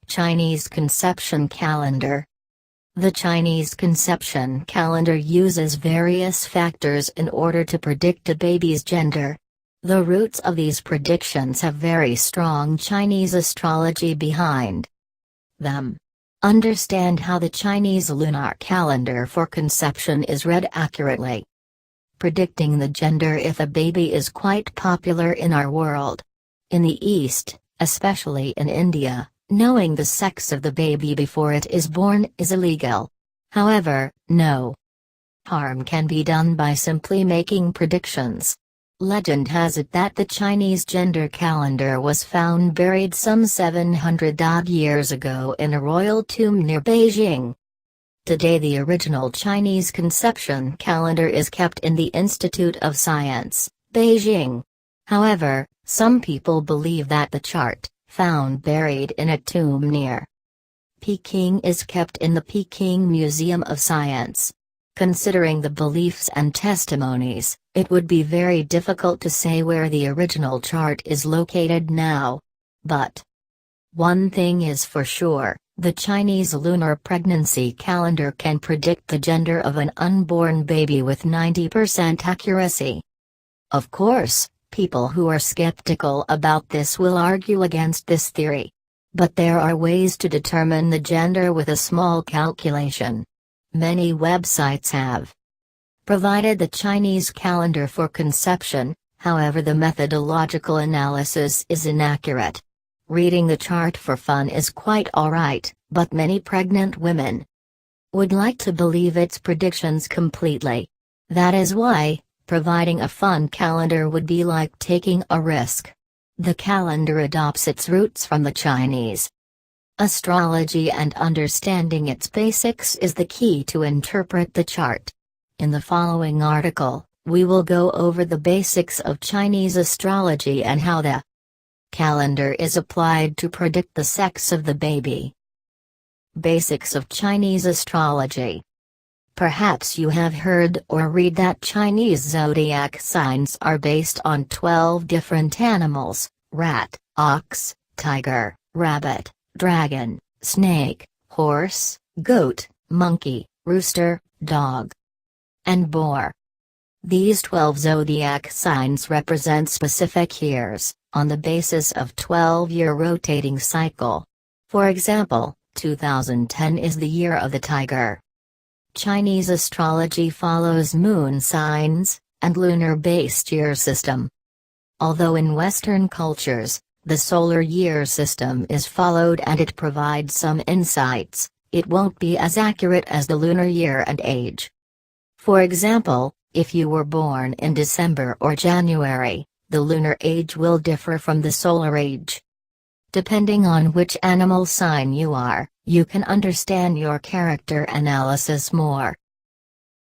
Chinese conception calendar. The Chinese conception calendar uses various factors in order to predict a baby's gender. The roots of these predictions have very strong Chinese astrology behind them. Understand how the Chinese lunar calendar for conception is read accurately. Predicting the gender if a baby is quite popular in our world. In the East, especially in India, knowing the sex of the baby before it is born is illegal. However, no harm can be done by simply making predictions. Legend has it that the Chinese gender calendar was found buried some 700-odd years ago in a royal tomb near Beijing. Today the original Chinese conception calendar is kept in the Institute of Science, Beijing. However, some people believe that the chart, found buried in a tomb near Peking, is kept in the Peking Museum of Science. Considering the beliefs and testimonies, it would be very difficult to say where the original chart is located now. But one thing is for sure, the Chinese lunar pregnancy calendar can predict the gender of an unborn baby with 90% accuracy. Of course, people who are skeptical about this will argue against this theory. But there are ways to determine the gender with a small calculation. Many websites have provided the Chinese calendar for conception, however the methodological analysis is inaccurate. Reading the chart for fun is quite alright, but many pregnant women would like to believe its predictions completely. That is why, providing a fun calendar would be like taking a risk. The calendar adopts its roots from the Chinese astrology, and understanding its basics is the key to interpret the chart. In the following article, we will go over the basics of Chinese astrology and how the calendar is applied to predict the sex of the baby. Basics of Chinese astrology. Perhaps you have heard or read that Chinese zodiac signs are based on 12 different animals: rat, ox, tiger, rabbit, dragon, snake, horse, goat, monkey, rooster, dog, and boar. These 12 zodiac signs represent specific years, on the basis of 12-year rotating cycle. For example, 2010 is the year of the tiger. Chinese astrology follows moon signs, and lunar-based year system. Although in Western cultures, the solar year system is followed and it provides some insights, it won't be as accurate as the lunar year and age. For example, if you were born in December or January, the lunar age will differ from the solar age. Depending on which animal sign you are, you can understand your character analysis more.